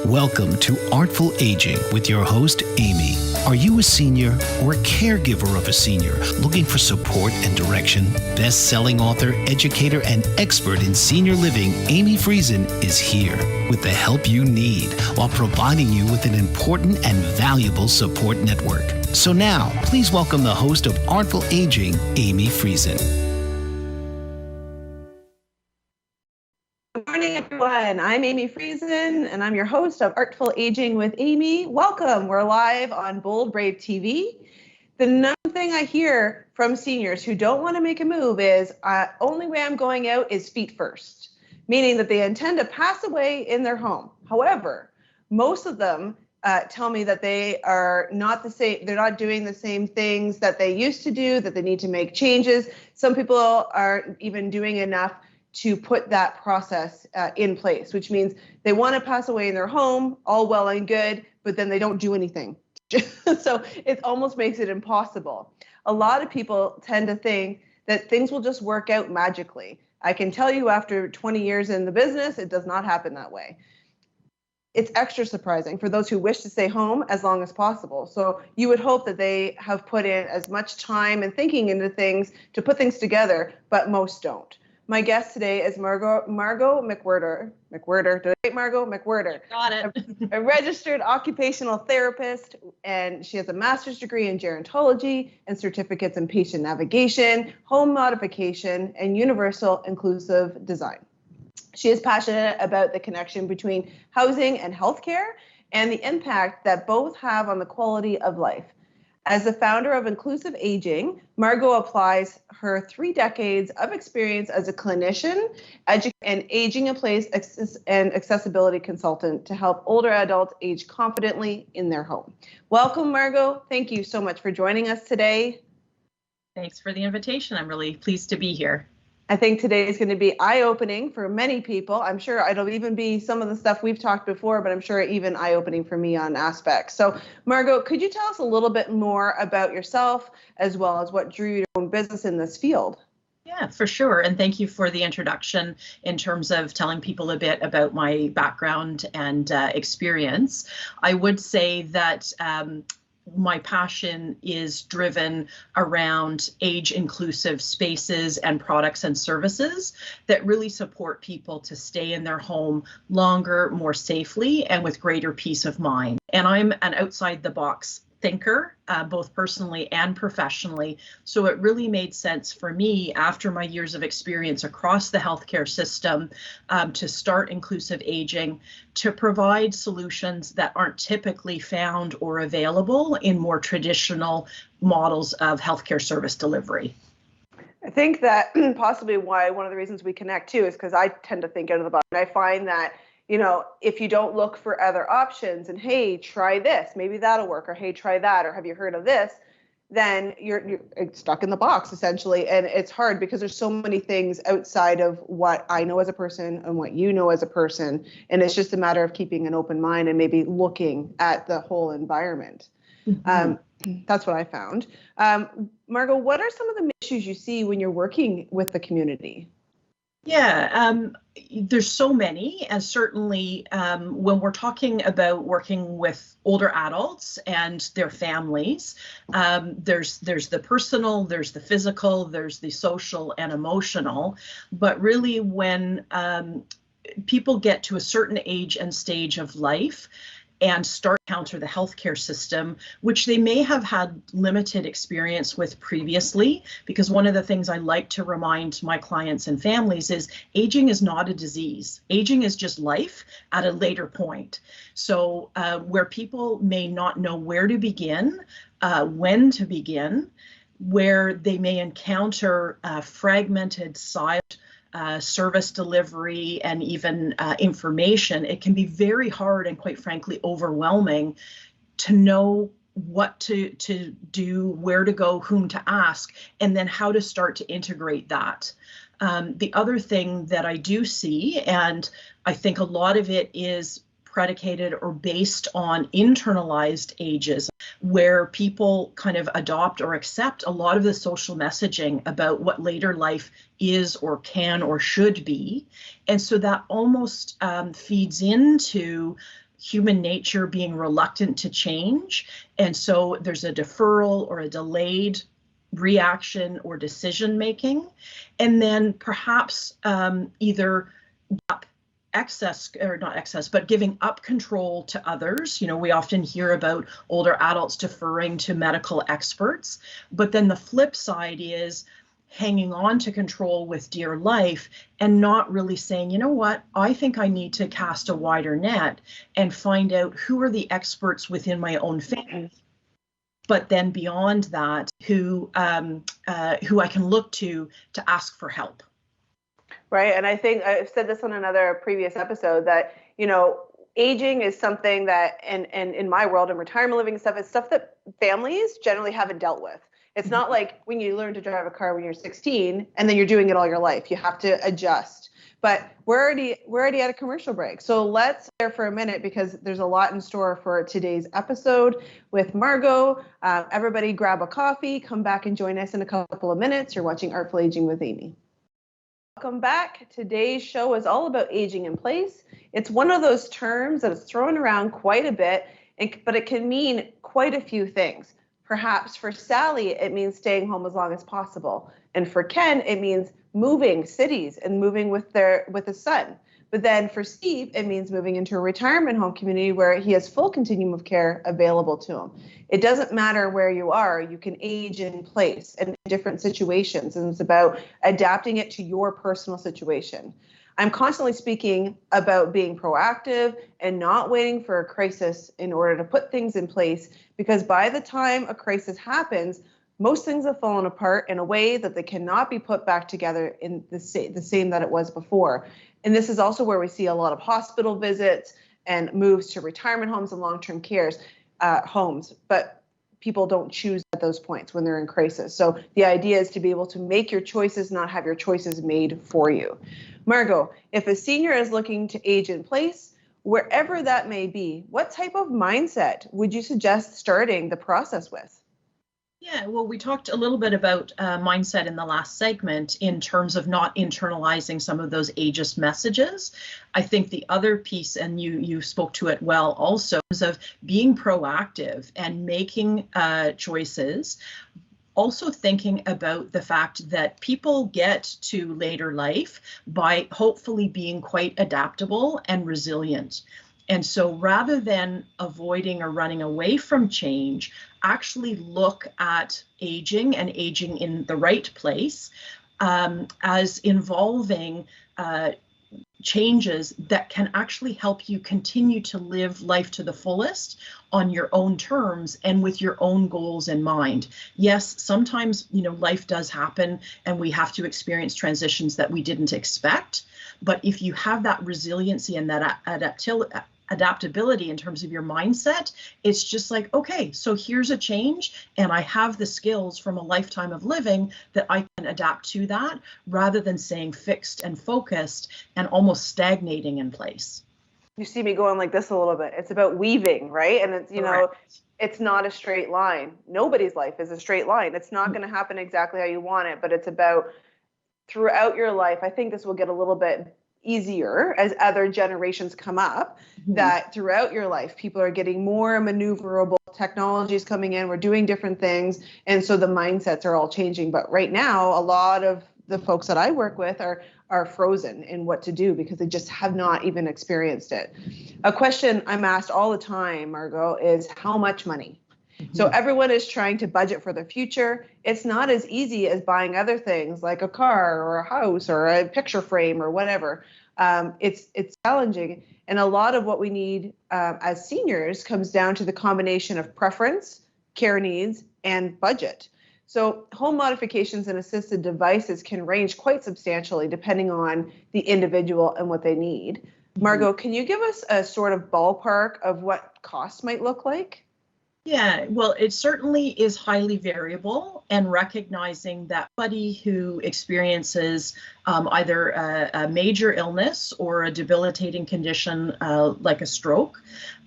Welcome to Artful Aging with your host, Amy. Are you a senior or a caregiver of a senior looking for support and direction? Best-selling author, educator, and expert in senior living, Amy Friesen is here with the help you need while providing you with an important and valuable support network. So now, please welcome the host of Artful Aging, Amy Friesen. Good morning, everyone. I'm Amy Friesen, and I'm your host of Artful Aging with Amy. Welcome. We're live on Bold Brave TV. The number thing I hear from seniors who don't want to make a move is, only way I'm going out is feet first, meaning that they intend to pass away in their home. However, most of them tell me that they are not the same. They're not doing the same things that they used to do, that they need to make changes. Some people aren't even doing enough to put that process in place, which means they want to pass away in their home, all well and good, but then they don't do anything. So it almost makes it impossible. A lot of people tend to think that things will just work out magically. I can tell you after 20 years in the business, it does not happen that way. It's extra surprising for those who wish to stay home as long as possible. So you would hope that they have put in as much time and thinking into things to put things together, but most don't. My guest today is Margot McWhirter. Did I say Margot McWhirter? Got it. A registered occupational therapist, and she has a master's degree in gerontology and certificates in patient navigation, home modification, and universal inclusive design. She is passionate about the connection between housing and healthcare and the impact that both have on the quality of life. As the founder of Inclusive Aging, Margot applies her 3 decades of experience as a clinician, and aging in place and accessibility consultant to help older adults age confidently in their home. Welcome, Margot. Thank you so much for joining us today. Thanks for the invitation. I'm really pleased to be here. I think today is going to be eye-opening for many people. I'm sure it'll even be some of the stuff we've talked before, but I'm sure even eye-opening for me on aspects. So, Margot, could you tell us a little bit more about yourself as well as what drew your own business in this field? Yeah, for sure. And thank you for the introduction in terms of telling people a bit about my background and experience. I would say that my passion is driven around age-inclusive spaces and products and services that really support people to stay in their home longer, more safely, and with greater peace of mind. And I'm an outside-the-box thinker, both personally and professionally. So it really made sense for me after my years of experience across the healthcare system to start Inclusive Aging, to provide solutions that aren't typically found or available in more traditional models of healthcare service delivery. I think that possibly why one of the reasons we connect too is because I tend to think out of the box. I find that if you don't look for other options and, hey, try this, maybe that'll work, or hey, try that, or have you heard of this, then you're stuck in the box essentially. And it's hard because there's so many things outside of what I know as a person and what you know as a person. And it's just a matter of keeping an open mind and maybe looking at the whole environment. Mm-hmm. That's what I found. Margot, what are some of the issues you see when you're working with the community? Yeah, there's so many, and certainly when we're talking about working with older adults and their families, there's the personal, there's the physical, there's the social and emotional, but really when people get to a certain age and stage of life and start to encounter the healthcare system, which they may have had limited experience with previously, because one of the things I like to remind my clients and families is aging is not a disease. Aging is just life at a later point. So where people may not know where to begin, when to begin, where they may encounter fragmented service delivery and even information, it can be very hard and quite frankly overwhelming to know what to do, where to go, whom to ask, and then how to start to integrate that. The other thing that I do see, and I think a lot of it is predicated or based on internalized ages, where people kind of adopt or accept a lot of the social messaging about what later life is or can or should be. And so that almost feeds into human nature being reluctant to change. And so there's a deferral or a delayed reaction or decision making. And then perhaps either excess, or not excess, but giving up control to others. You know, we often hear about older adults deferring to medical experts, but then the flip side is hanging on to control with dear life and not really saying, you know what, I think I need to cast a wider net and find out who are the experts within my own family. But then beyond that, who I can look to ask for help. Right. And I think I've said this on another previous episode that, you know, aging is something that, and in my world and retirement living stuff, is stuff that families generally haven't dealt with. It's not like when you learn to drive a car when you're 16 and then you're doing it all your life. You have to adjust. But we're already at a commercial break. So let's there for a minute because there's a lot in store for today's episode with Margot. Everybody grab a coffee, come back and join us in a couple of minutes. You're watching Artful Aging with Amy. Welcome back. Today's show is all about aging in place. It's one of those terms that is thrown around quite a bit, but it can mean quite a few things. Perhaps for Sally, it means staying home as long as possible. And for Ken, it means moving cities and moving with his son. But then for Steve, it means moving into a retirement home community where he has full continuum of care available to him. It doesn't matter where you are, you can age in place in different situations, and it's about adapting it to your personal situation. I'm constantly speaking about being proactive and not waiting for a crisis in order to put things in place, because by the time a crisis happens, most things have fallen apart in a way that they cannot be put back together in the same that it was before. And this is also where we see a lot of hospital visits and moves to retirement homes and long-term cares homes, but people don't choose at those points when they're in crisis. So the idea is to be able to make your choices, not have your choices made for you. Margot, if a senior is looking to age in place, wherever that may be, what type of mindset would you suggest starting the process with? Yeah, well, we talked a little bit about mindset in the last segment in terms of not internalizing some of those ageist messages. I think the other piece, and you spoke to it well also, is of being proactive and making choices. Also thinking about the fact that people get to later life by hopefully being quite adaptable and resilient. And so rather than avoiding or running away from change, actually look at aging and aging in the right place as involving changes that can actually help you continue to live life to the fullest on your own terms and with your own goals in mind. Yes, sometimes, you know, life does happen and we have to experience transitions that we didn't expect. But if you have that resiliency and that adaptability in terms of your mindset, it's just like, okay, so here's a change and I have the skills from a lifetime of living that I can adapt to that, rather than staying fixed and focused and almost stagnating in place. You see me going like this a little bit. It's about weaving, right? And it's, you know, it's not a straight line. Nobody's life is a straight line. It's not going to happen exactly how you want it, but it's about throughout your life. I think this will get a little bit easier as other generations come up, that throughout your life, people are getting more maneuverable, technologies coming in, we're doing different things. And so the mindsets are all changing. But right now, a lot of the folks that I work with are frozen in what to do because they just have not even experienced it. A question I'm asked all the time, Margot, is how much money? So everyone is trying to budget for the future. It's not as easy as buying other things like a car or a house or a picture frame or whatever. It's challenging. And a lot of what we need as seniors comes down to the combination of preference, care needs, and budget. So home modifications and assisted devices can range quite substantially depending on the individual and what they need. Margot, can you give us a sort of ballpark of what costs might look like? Yeah, well, it certainly is highly variable, and recognizing that somebody who experiences either a major illness or a debilitating condition like a stroke,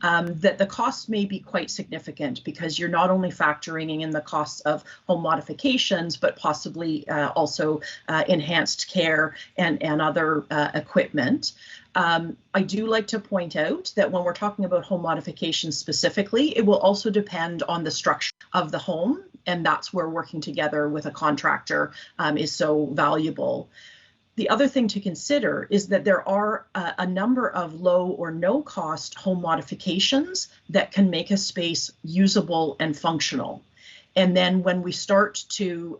that the costs may be quite significant, because you're not only factoring in the costs of home modifications, but possibly also enhanced care and other equipment. I do like to point out that when we're talking about home modifications specifically, it will also depend on the structure of the home, and that's where working together with a contractor is so valuable. The other thing to consider is that there are a number of low or no cost home modifications that can make a space usable and functional. And then when we start to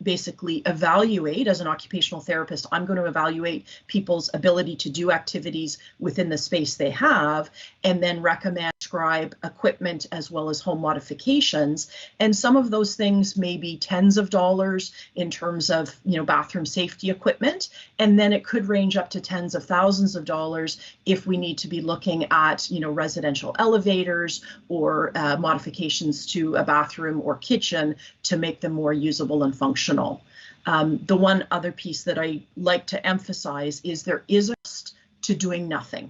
basically evaluate, as an occupational therapist, I'm going to evaluate people's ability to do activities within the space they have, and then recommend, prescribe equipment as well as home modifications. And some of those things may be tens of dollars in terms of, bathroom safety equipment. And then it could range up to tens of thousands of dollars if we need to be looking at, residential elevators or modifications to a bathroom or kitchen to make them more usable and functional. The one other piece that I like to emphasize is there is a cost to doing nothing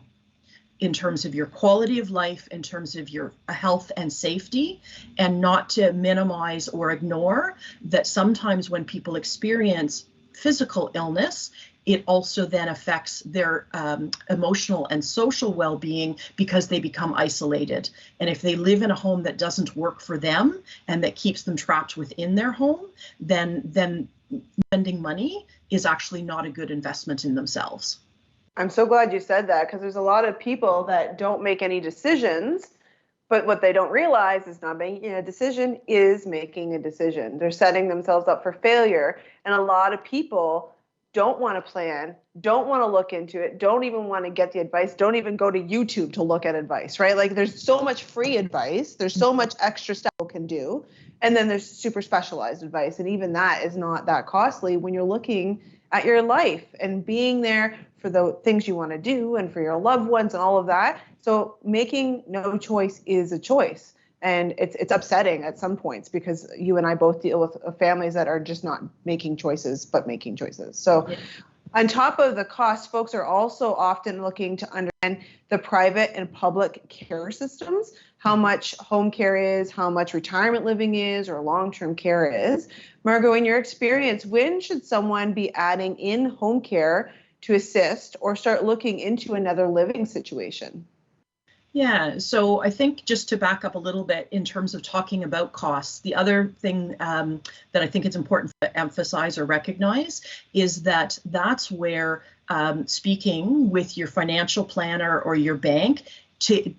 in terms of your quality of life, in terms of your health and safety, and not to minimize or ignore that sometimes when people experience physical illness, it also then affects their emotional and social well-being, because they become isolated. And if they live in a home that doesn't work for them and that keeps them trapped within their home, then spending money is actually not a good investment in themselves. I'm so glad you said that, because there's a lot of people that don't make any decisions, but what they don't realize is not making a decision is making a decision. They're setting themselves up for failure. And a lot of people don't want to plan, don't want to look into it, don't even want to get the advice, don't even go to YouTube to look at advice, right? Like, there's so much free advice, there's so much extra stuff people can do, and then there's super specialized advice, and even that is not that costly when you're looking at your life and being there for the things you want to do and for your loved ones and all of that. So making no choice is a choice. And it's upsetting at some points, because you and I both deal with families that are just not making choices, but making choices. So on top of the cost, folks are also often looking to understand the private and public care systems, how much home care is, how much retirement living is, or long-term care is. Margot, in your experience, when should someone be adding in home care to assist or start looking into another living situation? Yeah, so I think just to back up a little bit in terms of talking about costs, the other thing that I think it's important to emphasize or recognize is that that's where speaking with your financial planner or your bank,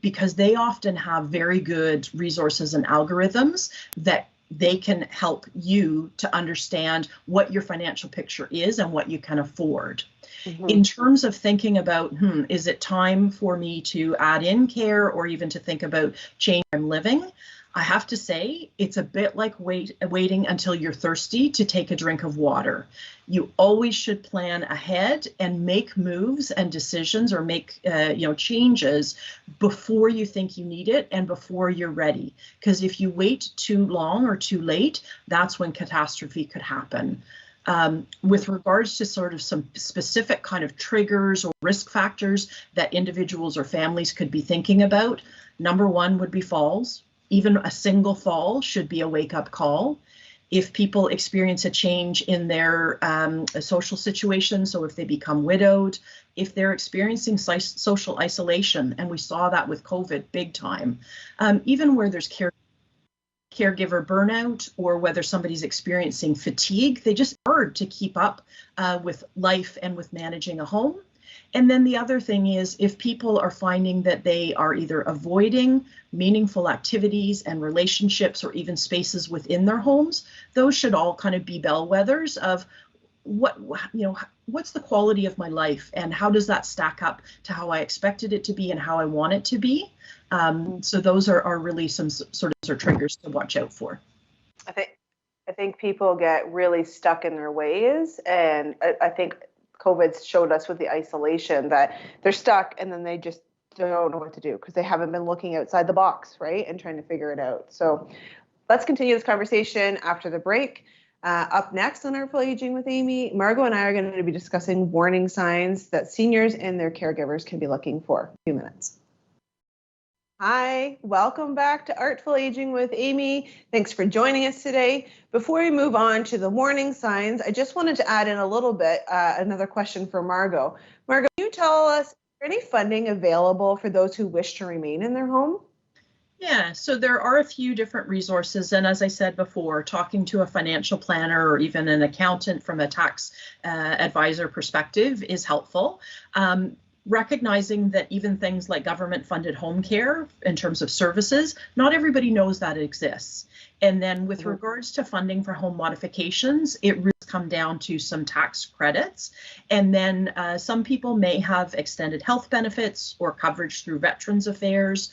because they often have very good resources and algorithms that they can help you to understand what your financial picture is and what you can afford. Mm-hmm. In terms of thinking about, is it time for me to add in care or even to think about change I'm living? I have to say, it's a bit like waiting until you're thirsty to take a drink of water. You always should plan ahead and make moves and decisions, or make changes before you think you need it and before you're ready. Because if you wait too long or too late, that's when catastrophe could happen. With regards to sort of some specific kind of triggers or risk factors that individuals or families could be thinking about, number one would be falls. Even a single fall should be a wake-up call. If people experience a change in their social situation, so if they become widowed, if they're experiencing social isolation, and we saw that with COVID big time, even where there's caregiver burnout, or whether somebody's experiencing fatigue, they just hard to keep up with life and with managing a home. And then the other thing is, if people are finding that they are either avoiding meaningful activities and relationships, or even spaces within their homes, those should all kind of be bellwethers of what's the quality of my life, and how does that stack up to how I expected it to be and how I want it to be. So those are really some sort of triggers to watch out for. I think people get really stuck in their ways, and I think COVID showed us with the isolation that they're stuck, and then they just don't know what to do because they haven't been looking outside the box, right, and trying to figure it out. So let's continue this conversation after the break. Up next on Artful Aging with Amy, Margot and I are going to be discussing warning signs that seniors and their caregivers can be looking for. A few minutes. Hi, welcome back to Artful Aging with Amy. Thanks for joining us today. Before we move on to the warning signs, I just wanted to add in a little bit, another question for Margot. Margot, can you tell us, is there any funding available for those who wish to remain in their home? Yeah, so there are a few different resources. And as I said before, talking to a financial planner or even an accountant from a tax advisor perspective is helpful. Recognizing that even things like government funded home care in terms of services, not everybody knows that it exists. And then with regards to funding for home modifications, it really come down to some tax credits. And then some people may have extended health benefits or coverage through Veterans Affairs.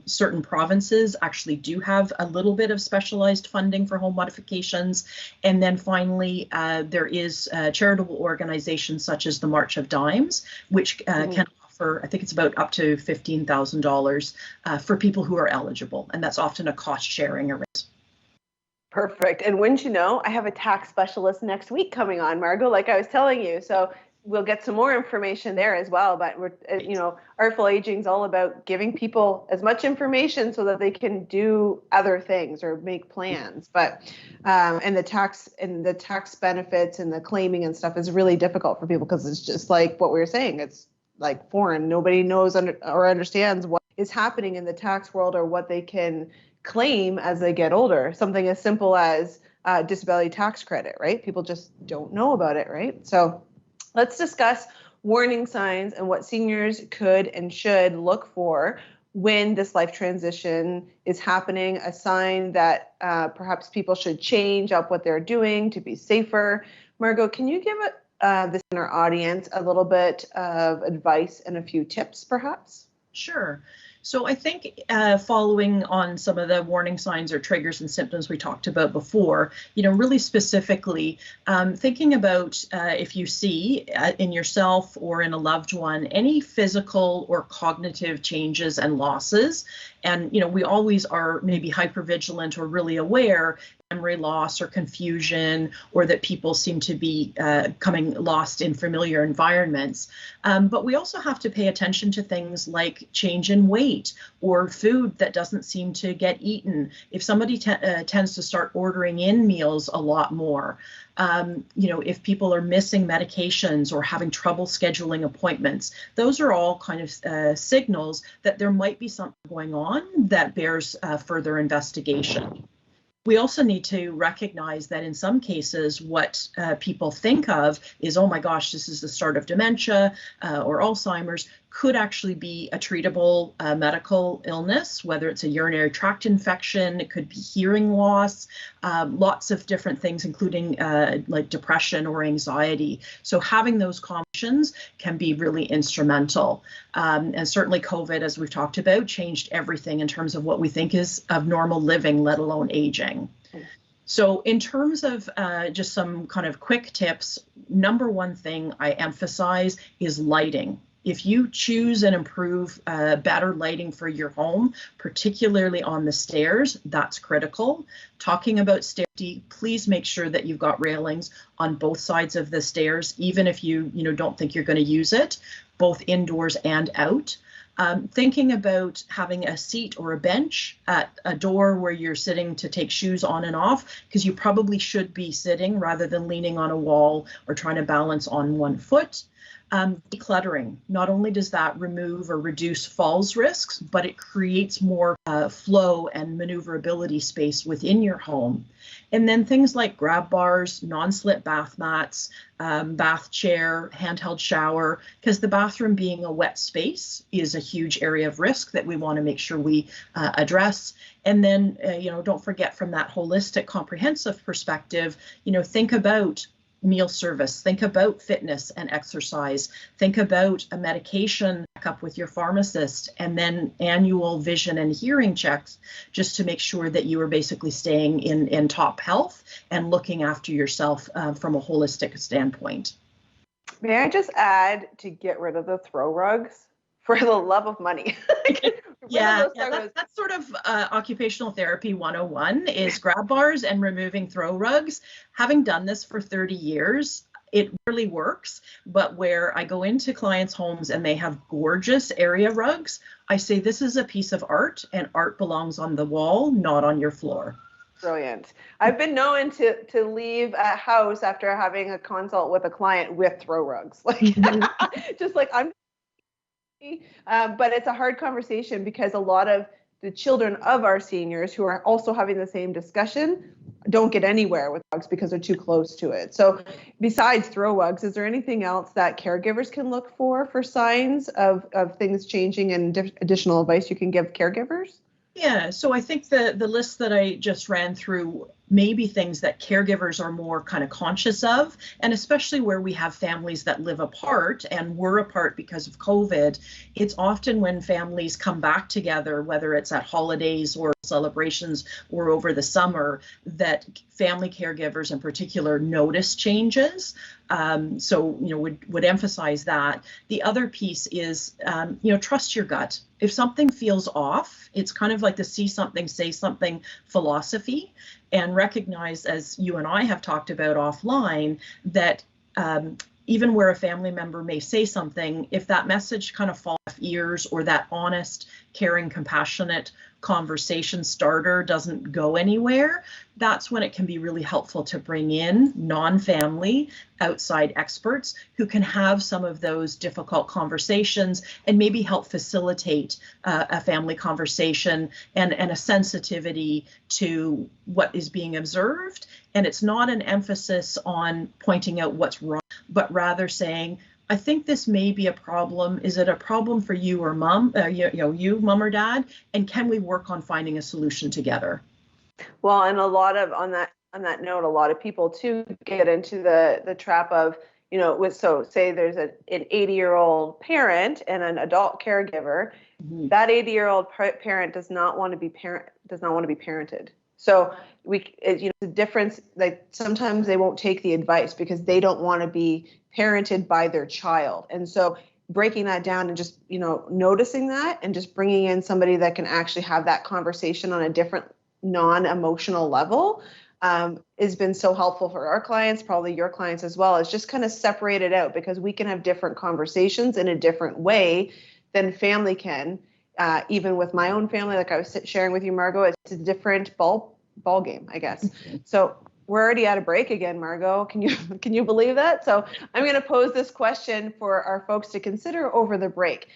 Certain provinces actually do have a little bit of specialized funding for home modifications. And then finally, there is charitable organizations such as the March of Dimes, which can offer, I think it's about up to $15,000 for people who are eligible. And that's often a cost sharing arrangement. Perfect. And wouldn't you know, I have a tax specialist next week coming on, Margot, like I was telling you. So we'll get some more information there as well. But we're, Artful Aging is all about giving people as much information so that they can do other things or make plans. But and the tax benefits and the claiming and stuff is really difficult for people because it's just like what we were saying. It's like foreign. Nobody knows or understands what is happening in the tax world or what they can claim as they get older. Something as simple as disability tax credit, right? People just don't know about it, right? So let's discuss warning signs and what seniors could and should look for when this life transition is happening, a sign that perhaps people should change up what they're doing to be safer. Margot, can you give this in our audience a little bit of advice and a few tips, perhaps? Sure. So I think following on some of the warning signs or triggers and symptoms we talked about before, really specifically thinking about if you see in yourself or in a loved one any physical or cognitive changes and losses. And, we always are maybe hypervigilant or really aware, memory loss or confusion, or that people seem to be coming lost in familiar environments. But we also have to pay attention to things like change in weight or food that doesn't seem to get eaten. If somebody tends to start ordering in meals a lot more, if people are missing medications or having trouble scheduling appointments, those are all kind of signals that there might be something going on that bears further investigation. We also need to recognize that in some cases, what people think of is, oh my gosh, this is the start of dementia or Alzheimer's, could actually be a treatable medical illness, whether it's a urinary tract infection, it could be hearing loss, lots of different things, including like depression or anxiety. So having those conversations can be really instrumental. And certainly COVID, as we've talked about, changed everything in terms of what we think is of normal living, let alone aging. So in terms of just some kind of quick tips, number one thing I emphasize is lighting. If you choose and improve better lighting for your home, particularly on the stairs, that's critical. Talking about safety, please make sure that you've got railings on both sides of the stairs, even if you don't think you're going to use it, both indoors and out. Thinking about having a seat or a bench at a door where you're sitting to take shoes on and off, because you probably should be sitting rather than leaning on a wall or trying to balance on one foot. Decluttering, not only does that remove or reduce falls risks, but it creates more flow and maneuverability space within your home. And then things like grab bars, non-slip bath mats, bath chair, handheld shower, because the bathroom being a wet space is a huge area of risk that we want to make sure we address. And then, don't forget from that holistic, comprehensive perspective, think about meal service, think about fitness and exercise, think about a medication checkup with your pharmacist, and then annual vision and hearing checks, just to make sure that you are basically staying in top health and looking after yourself from a holistic standpoint. May I just add to get rid of the throw rugs for the love of money. That's sort of occupational therapy 101 is grab bars and removing throw rugs. Having done this for 30 years, it really works. But where I go into clients' homes and they have gorgeous area rugs, I say this is a piece of art, and art belongs on the wall, not on your floor. Brilliant. I've been known to leave a house after having a consult with a client with throw rugs, like just like I'm. But it's a hard conversation because a lot of the children of our seniors who are also having the same discussion don't get anywhere with rugs because they're too close to it. So besides throw rugs, is there anything else that caregivers can look for signs of things changing and additional advice you can give caregivers? Yeah, so I think the list that I just ran through may be things that caregivers are more kind of conscious of, and especially where we have families that live apart and were apart because of COVID, it's often when families come back together, whether it's at holidays or celebrations or over the summer, that family caregivers in particular notice changes. So, would emphasize that. The other piece is, trust your gut. If something feels off, it's kind of like the see something, say something philosophy, and recognize, as you and I have talked about offline, that even where a family member may say something, if that message kind of falls off ears or that honest, caring, compassionate conversation starter doesn't go anywhere, that's when it can be really helpful to bring in non-family outside experts who can have some of those difficult conversations and maybe help facilitate a family conversation and a sensitivity to what is being observed. And it's not an emphasis on pointing out what's wrong, but rather saying, I think this may be a problem. Is it a problem for you or mom, you, mom or dad? And can we work on finding a solution together? Well, and on that note, a lot of people too get into the trap of, say there's an 80-year-old parent and an adult caregiver. Mm-hmm. That 80-year-old parent does not want to be parented. So the difference, like sometimes they won't take the advice because they don't want to be parented by their child. And so breaking that down and just, noticing that and just bringing in somebody that can actually have that conversation on a different non-emotional level has been so helpful for our clients, probably your clients as well. It's just kind of separate it out because we can have different conversations in a different way than family can. Even with my own family, like I was sharing with you, Margot, it's a different ball game, I guess. Mm-hmm. So we're already at a break again, Margot. Can you believe that? So I'm going to pose this question for our folks to consider over the break.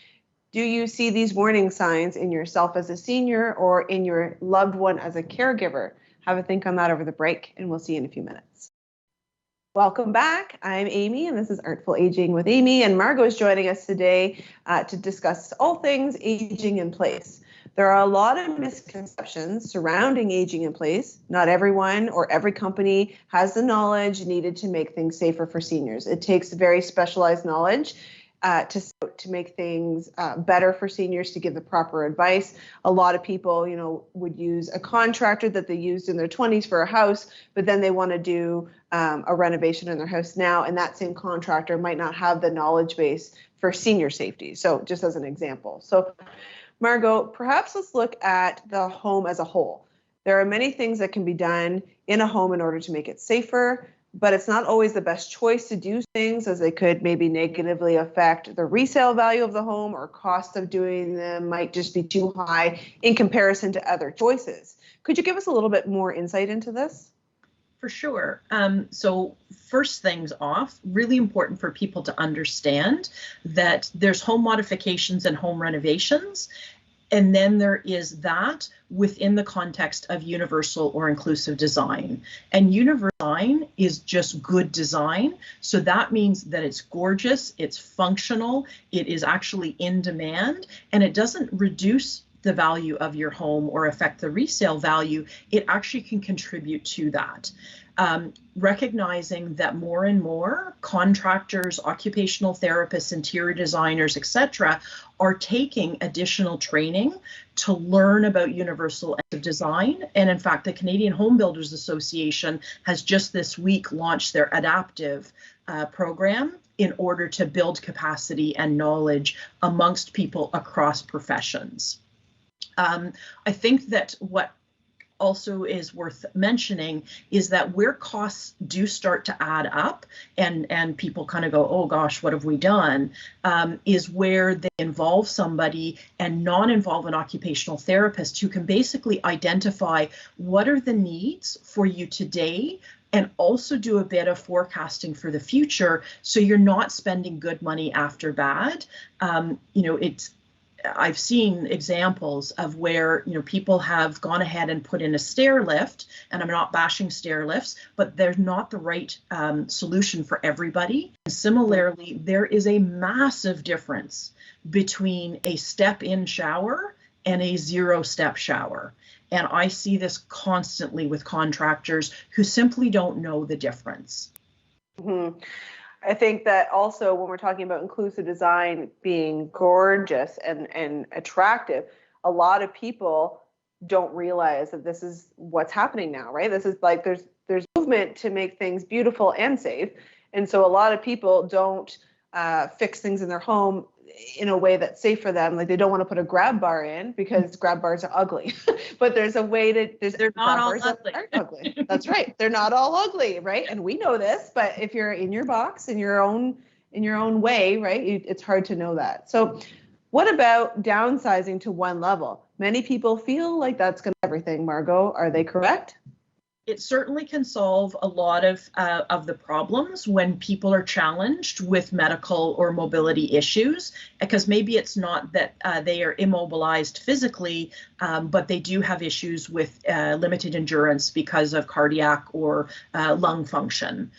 Do you see these warning signs in yourself as a senior or in your loved one as a caregiver? Have a think on that over the break, and we'll see you in a few minutes. Welcome back. I'm Amy, and this is Artful Aging with Amy, and Margot is joining us today to discuss all things aging in place. There are a lot of misconceptions surrounding aging in place. Not everyone or every company has the knowledge needed to make things safer for seniors. It takes very specialized knowledge to make things better for seniors, to give the proper advice. A lot of people, would use a contractor that they used in their 20s for a house, but then they want to do a renovation in their house now, and that same contractor might not have the knowledge base for senior safety. So just as an example. So Margot, perhaps let's look at the home as a whole. There are many things that can be done in a home in order to make it safer, but it's not always the best choice to do things, as they could maybe negatively affect the resale value of the home, or cost of doing them might just be too high in comparison to other choices. Could you give us a little bit more insight into this? For sure. So first things off, really important for people to understand that there's home modifications and home renovations. And then there is that within the context of universal or inclusive design. And universal design is just good design. So that means that it's gorgeous, it's functional, it is actually in demand, and it doesn't reduce the value of your home or affect the resale value. It actually can contribute to that. Recognizing that more and more contractors, occupational therapists, interior designers, etc., are taking additional training to learn about universal design. And in fact, the Canadian Home Builders Association has just this week launched their adaptive program. in order to build capacity and knowledge amongst people across professions. I think that what also is worth mentioning is that where costs do start to add up and people kind of go, oh gosh, what have we done, is where they involve somebody and not involve an occupational therapist who can basically identify what are the needs for you today and also do a bit of forecasting for the future, so you're not spending good money after bad. I've seen examples of where, people have gone ahead and put in a stair lift, and I'm not bashing stair lifts, but they're not the right solution for everybody. And similarly, there is a massive difference between a step-in shower and a zero-step shower. And I see this constantly with contractors who simply don't know the difference. Mm-hmm. I think that also when we're talking about inclusive design being gorgeous and attractive, a lot of people don't realize that this is what's happening now, right? This is like there's movement to make things beautiful and safe. And so a lot of people don't fix things in their home in a way that's safe for them. Like they don't want to put a grab bar in because grab bars are ugly. But there's a way to they're not all ugly. Ugly. That's right. They're not all ugly, right? And we know this, but if you're in your box in your own way, right? It's hard to know that. So what about downsizing to one level? Many people feel like that's going to everything. Margot, are they correct? It certainly can solve a lot of the problems when people are challenged with medical or mobility issues, because maybe it's not that they are immobilized physically, but they do have issues with limited endurance because of cardiac or lung function.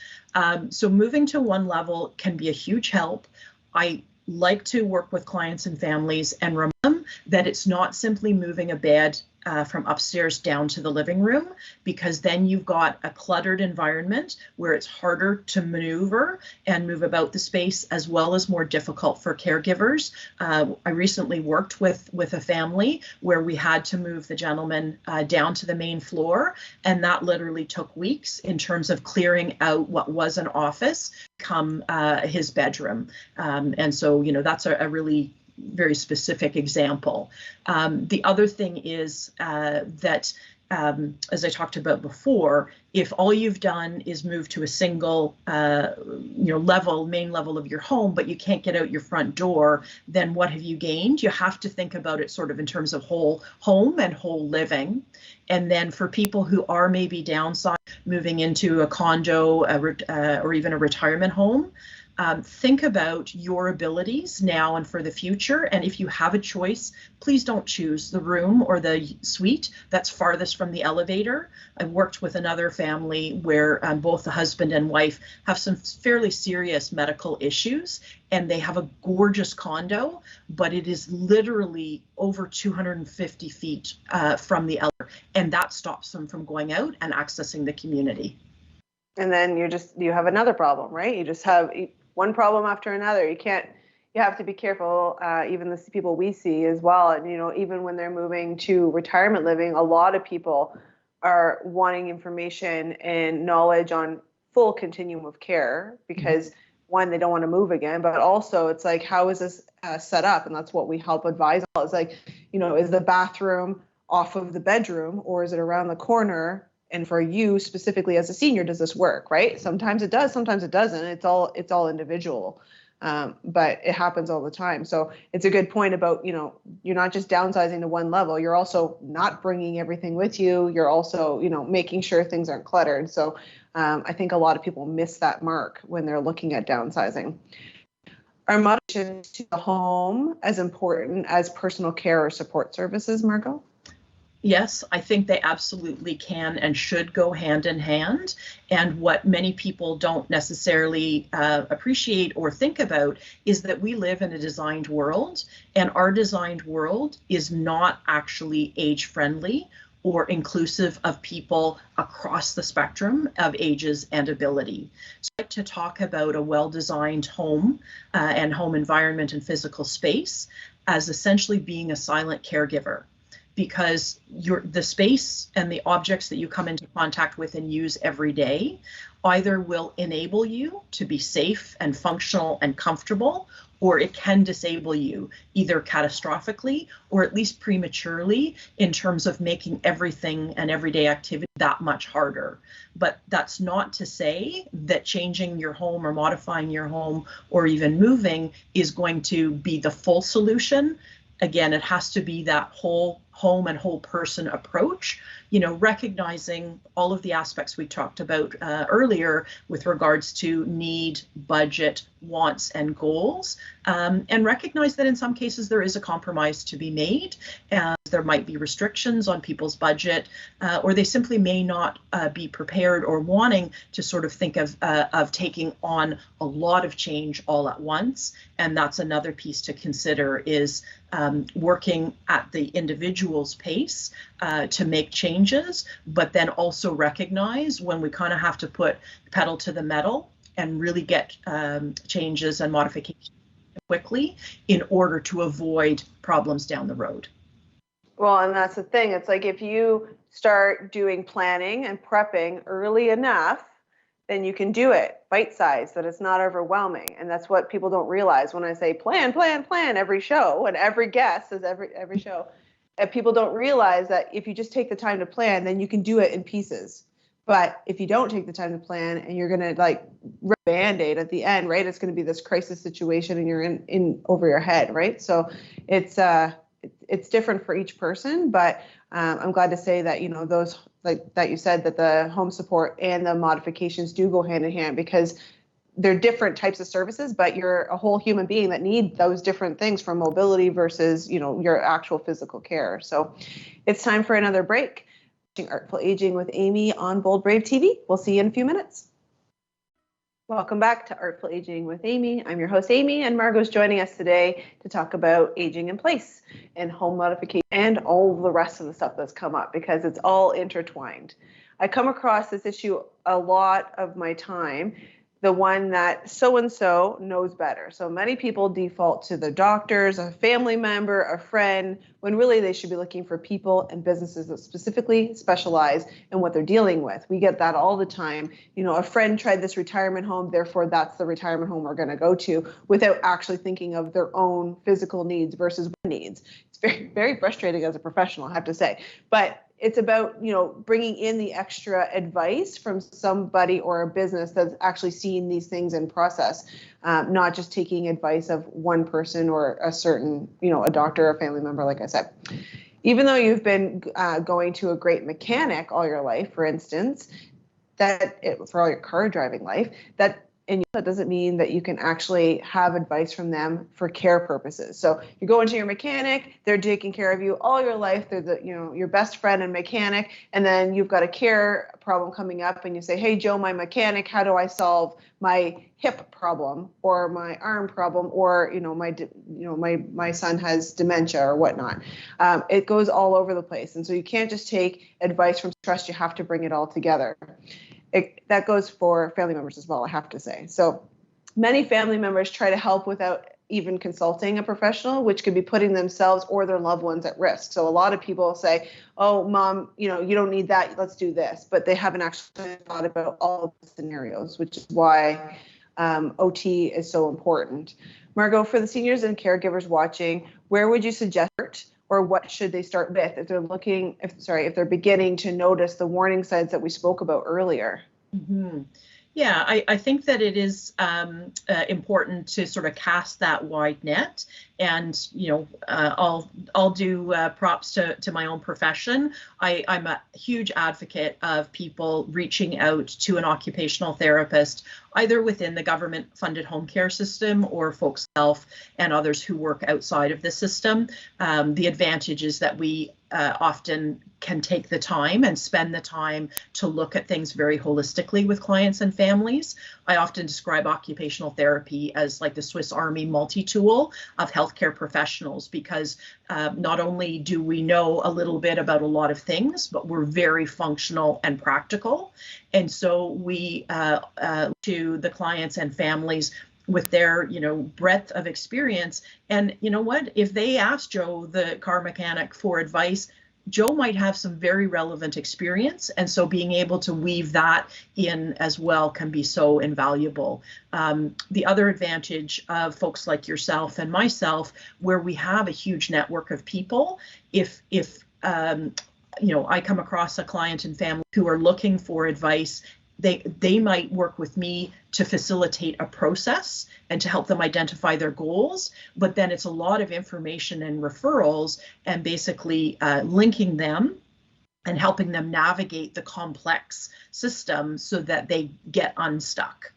So moving to one level can be a huge help. I like to work with clients and families and remind them that it's not simply moving a bed from upstairs down to the living room, because then you've got a cluttered environment where it's harder to maneuver and move about the space, as well as more difficult for caregivers. I recently worked with a family where we had to move the gentleman down to the main floor, and that literally took weeks in terms of clearing out what was an office come his bedroom. And so, that's a really very specific example. The other thing is that, as I talked about before, if all you've done is move to a single, main level of your home, but you can't get out your front door, then what have you gained? You have to think about it sort of in terms of whole home and whole living. And then for people who are maybe downside, moving into a condo or even a retirement home, think about your abilities now and for the future. And if you have a choice, please don't choose the room or the suite that's farthest from the elevator. I've worked with another family where both the husband and wife have some fairly serious medical issues, and they have a gorgeous condo, but it is literally over 250 feet from the elevator, and that stops them from going out and accessing the community. And then you have another problem, right? You just have one problem after another. You have to be careful, even the people we see as well. And, even when they're moving to retirement living, a lot of people are wanting information and knowledge on full continuum of care because one, they don't want to move again, but also it's like, how is this set up? And that's what we help advise on. It's like, is the bathroom off of the bedroom or is it around the corner? And for you specifically as a senior, does this work, right? Sometimes it does, sometimes it doesn't. It's all individual, but it happens all the time. So it's a good point about, you're not just downsizing to one level. You're also not bringing everything with you. You're also, making sure things aren't cluttered. So I think a lot of people miss that mark when they're looking at downsizing. Are modifications to the home as important as personal care or support services, Margot? Yes, I think they absolutely can and should go hand in hand. And what many people don't necessarily appreciate or think about is that we live in a designed world, and our designed world is not actually age-friendly or inclusive of people across the spectrum of ages and ability. So I'd like to talk about a well-designed home and home environment and physical space as essentially being a silent caregiver, because the space and the objects that you come into contact with and use every day either will enable you to be safe and functional and comfortable, or it can disable you either catastrophically or at least prematurely in terms of making everything and everyday activity that much harder. But that's not to say that changing your home or modifying your home or even moving is going to be the full solution. Again, it has to be that whole home and whole person approach, recognizing all of the aspects we talked about earlier with regards to need, budget, wants, and goals, and recognize that in some cases there is a compromise to be made, and there might be restrictions on people's budget, or they simply may not be prepared or wanting to sort of think of taking on a lot of change all at once. And that's another piece to consider, is working at the individual's pace to make changes, but then also recognize when we kind of have to put pedal to the metal and really get changes and modifications quickly in order to avoid problems down the road. Well, and that's the thing. It's like if you start doing planning and prepping early enough, then you can do it bite-sized, that it's not overwhelming. And that's what people don't realize when I say plan, plan, plan every show, and every guest says every show. And people don't realize that if you just take the time to plan, then you can do it in pieces. But if you don't take the time to plan and you're going to like rip a Band-Aid at the end, right, it's going to be this crisis situation and you're in over your head, right? So it's different for each person, but I'm glad to say that, those, like that you said, that the home support and the modifications do go hand in hand, because they're different types of services, but you're a whole human being that need those different things, from mobility versus, your actual physical care. So it's time for another break. Artful Aging with Amy on Bold Brave TV. We'll see you in a few minutes. Welcome back to Artful Aging with Amy. I'm your host, Amy, and Margot's joining us today to talk about aging in place and home modification and all the rest of the stuff that's come up, because it's all intertwined. I come across this issue a lot of my time, the one that so-and-so knows better. So many people default to the doctors, a family member, a friend, when really they should be looking for people and businesses that specifically specialize in what they're dealing with. We get that all the time. A friend tried this retirement home, therefore that's the retirement home we're going to go to, without actually thinking of their own physical needs versus needs. It's very, very frustrating as a professional, I have to say. But it's about, bringing in the extra advice from somebody or a business that's actually seeing these things in process, not just taking advice of one person or a certain, a doctor or a family member, like I said. Even though you've been going to a great mechanic all your life, for instance, for all your car driving life, that doesn't mean that you can actually have advice from them for care purposes. So you go into your mechanic, they're taking care of you all your life. They're your best friend and mechanic. And then you've got a care problem coming up and you say, hey, Joe, my mechanic, how do I solve my hip problem or my arm problem, or, my son has dementia or whatnot. It goes all over the place. And so you can't just take advice from trust. You have to bring it all together. That goes for family members as well, I have to say. So many family members try to help without even consulting a professional, which could be putting themselves or their loved ones at risk. So a lot of people say, oh, mom, you don't need that, let's do this. But they haven't actually thought about all of the scenarios, which is why OT is so important. Margot, for the seniors and caregivers watching, where would you suggest, or what should they start with if they're beginning to notice the warning signs that we spoke about earlier? Mm-hmm. Yeah, I think that it is important to sort of cast that wide net, and I'll do props to my own profession. I'm a huge advocate of people reaching out to an occupational therapist, either within the government-funded home care system or folks self and others who work outside of the system. The advantage is that we often can take the time and spend the time to look at things very holistically with clients and families. I often describe occupational therapy as like the Swiss Army multi-tool of healthcare professionals, because not only do we know a little bit about a lot of things, but we're very functional and practical. And so we to the clients and families with their, breadth of experience. And you know what, if they ask Joe, the car mechanic, for advice, Joe might have some very relevant experience, and so being able to weave that in as well can be so invaluable. The other advantage of folks like yourself and myself, where we have a huge network of people, if I come across a client and family who are looking for advice, they might work with me to facilitate a process and to help them identify their goals, but then it's a lot of information and referrals and basically linking them and helping them navigate the complex system so that they get unstuck.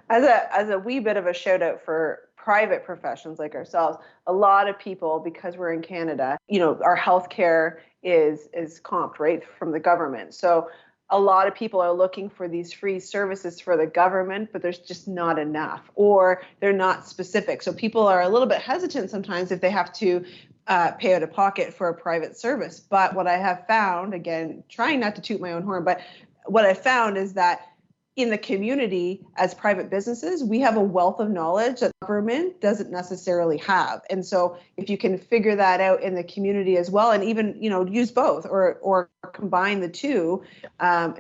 As a wee bit of a shout out for private professions like ourselves, a lot of people, because we're in Canada, our healthcare is comped right from the government. So a lot of people are looking for these free services for the government, but there's just not enough, or they're not specific. So people are a little bit hesitant sometimes if they have to pay out of pocket for a private service. But what I have found, again, trying not to toot my own horn, but what I found is that in the community, as private businesses, we have a wealth of knowledge that government doesn't necessarily have. And so if you can figure that out in the community as well, and even, use both or combine the two,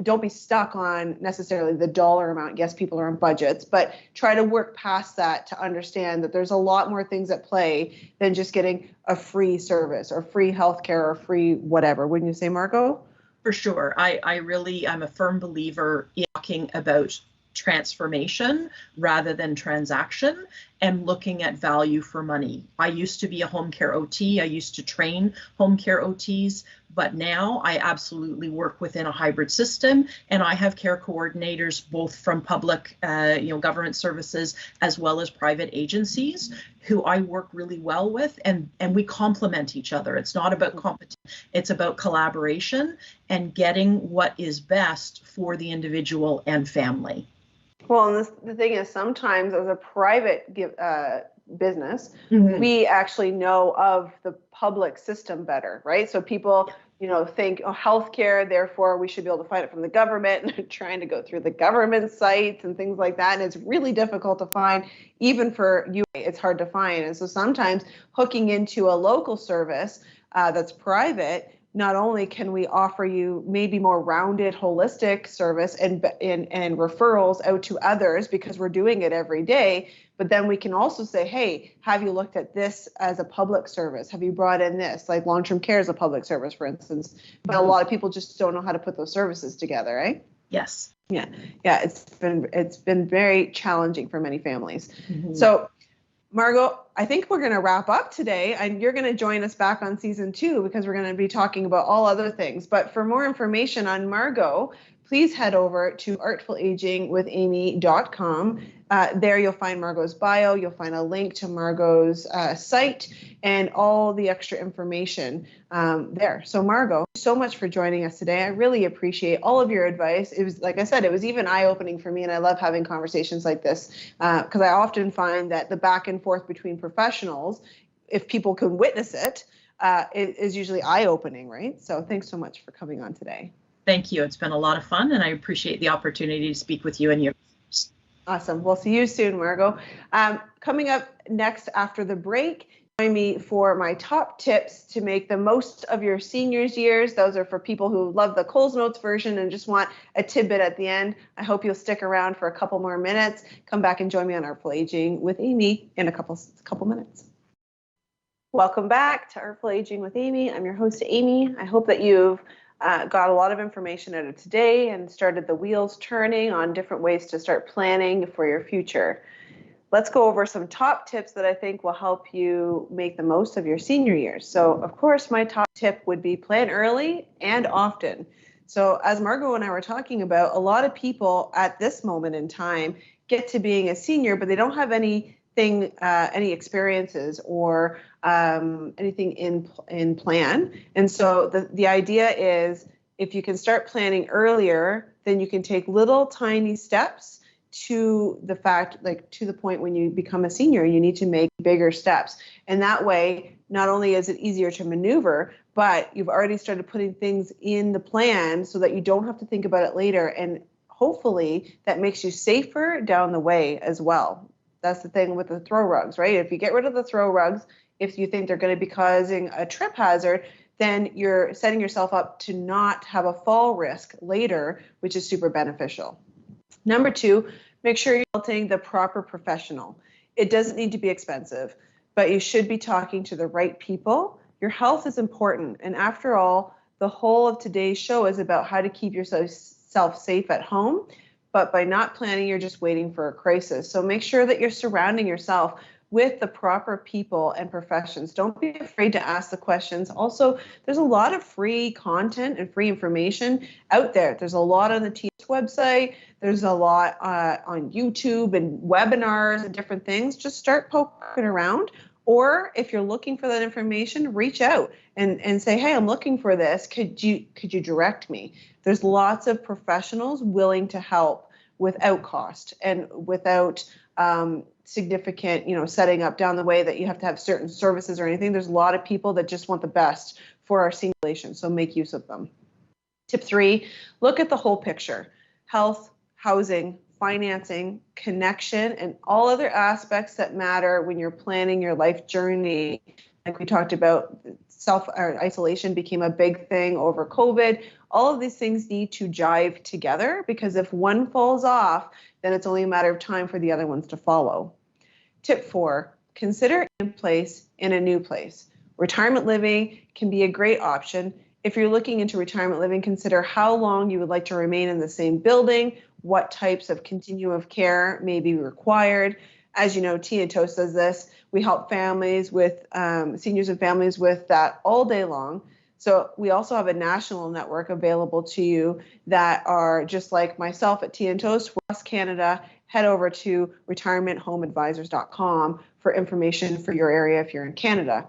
don't be stuck on necessarily the dollar amount. Yes, people are on budgets, but try to work past that to understand that there's a lot more things at play than just getting a free service or free healthcare or free whatever. Wouldn't you say, Margot? For sure. I'm a firm believer in talking about transformation rather than transaction and looking at value for money. I used to be a home care OT. I used to train home care OTs, but now I absolutely work within a hybrid system, and I have care coordinators both from public, government services as well as private agencies who I work really well with, and we complement each other. It's not about competition, it's about collaboration and getting what is best for the individual and family. Well, and the thing is, sometimes as a private business, we actually know of the public system better, right? So people, think, healthcare, therefore we should be able to find it from the government, and trying to go through the government sites and things like that. And it's really difficult to find, even for you, it's hard to find. And so sometimes hooking into a local service that's private, not only can we offer you maybe more rounded, holistic service and referrals out to others because we're doing it every day, but then we can also say, hey, have you looked at this as a public service? Have you brought in this? Like long-term care is a public service, for instance. But a lot of people just don't know how to put those services together, right? Yes. Yeah. It's been very challenging for many families. Mm-hmm. So, Margot, I think we're going to wrap up today, and you're going to join us back on season 2 because we're going to be talking about all other things. But for more information on Margot, please head over to artfulagingwithamy.com. There you'll find Margot's bio, you'll find a link to Margot's site, and all the extra information there. So Margot, thank you so much for joining us today. I really appreciate all of your advice. It was, like I said, it was even eye-opening for me, and I love having conversations like this because I often find that the back and forth between professionals, if people can witness it, is usually eye-opening, right? So thanks so much for coming on today. Thank you. It's been a lot of fun, and I appreciate the opportunity to speak with you and your listeners. Awesome. We'll see you soon, Margot. Coming up next after the break, join me for my top tips to make the most of your seniors years. Those are for people who love the Coles Notes version and just want a tidbit at the end. I hope you'll stick around for a couple more minutes. Come back and join me on Artful Aging with Amy in a couple minutes. Welcome back to Artful Aging with Amy. I'm your host, Amy. I hope that you've got a lot of information out of today and started the wheels turning on different ways to start planning for your future. Let's go over some top tips that I think will help you make the most of your senior years. So, of course, my top tip would be plan early and often. So as Margot and I were talking about, a lot of people at this moment in time get to being a senior, but they don't have any experiences or anything in plan. And so the idea is, if you can start planning earlier, then you can take little tiny steps to the point when you become a senior, you need to make bigger steps. And that way, not only is it easier to maneuver, but you've already started putting things in the plan so that you don't have to think about it later. And hopefully that makes you safer down the way as well. That's the thing with the throw rugs, right? If you get rid of the throw rugs, if you think they're going to be causing a trip hazard, then you're setting yourself up to not have a fall risk later, which is super beneficial. Number 2, make sure you're consulting the proper professional. It doesn't need to be expensive, but you should be talking to the right people. Your health is important. And after all, the whole of today's show is about how to keep yourself safe at home. But by not planning, you're just waiting for a crisis. So make sure that you're surrounding yourself with the proper people and professions. Don't be afraid to ask the questions. Also, there's a lot of free content and free information out there. There's a lot on the TS website. There's a lot on YouTube and webinars and different things. Just start poking around. Or if you're looking for that information, reach out and say, hey, I'm looking for this. Could you direct me? There's lots of professionals willing to help without cost and without significant, setting up down the way that you have to have certain services or anything. There's a lot of people that just want the best for our senior population, so make use of them. Tip 3, look at the whole picture: health, housing, financing, connection, and all other aspects that matter when you're planning your life journey. Like we talked about, isolation became a big thing over COVID. All of these things need to jive together, because if one falls off, then it's only a matter of time for the other ones to follow. Tip 4, consider in place in a new place. Retirement living can be a great option. If you're looking into retirement living, consider how long you would like to remain in the same building, what types of continuum of care may be required. As you know, Timecodes does this. We help families with seniors and families with that all day long. So we also have a national network available to you that are just like myself at Timecodes across Canada. Head over to retirementhomeadvisors.com for information for your area if you're in Canada.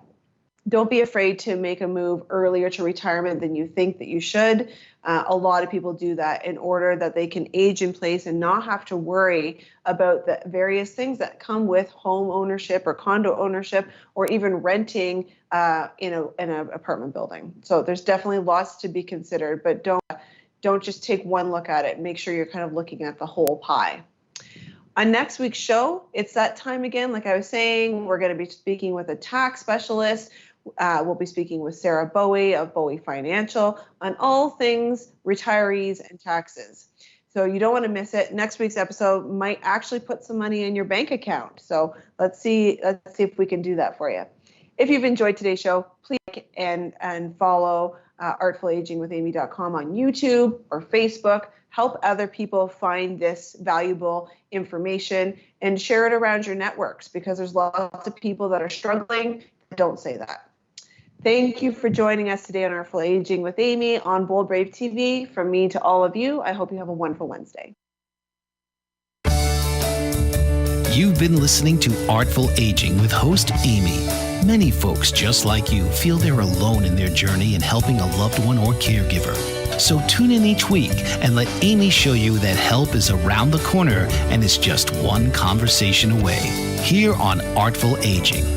Don't be afraid to make a move earlier to retirement than you think that you should. A lot of people do that in order that they can age in place and not have to worry about the various things that come with home ownership or condo ownership, or even renting in an apartment building. So there's definitely lots to be considered, but don't just take one look at it. Make sure you're kind of looking at the whole pie. On next week's show, it's that time again. Like I was saying, we're going to be speaking with a tax specialist. We'll be speaking with Sarah Bowie of Bowie Financial on all things retirees and taxes. So you don't want to miss it. Next week's episode might actually put some money in your bank account. So let's see if we can do that for you. If you've enjoyed today's show, please like and follow artfulagingwithamy.com on YouTube or Facebook. Help other people find this valuable information and share it around your networks, because there's lots of people that are struggling. Don't say that. Thank you for joining us today on Artful Aging with Amy on Bold Brave TV. From me to all of you, I hope you have a wonderful Wednesday. You've been listening to Artful Aging with host Amy. Many folks just like you feel they're alone in their journey in helping a loved one or caregiver. So tune in each week and let Amy show you that help is around the corner and is just one conversation away. Here on Artful Aging.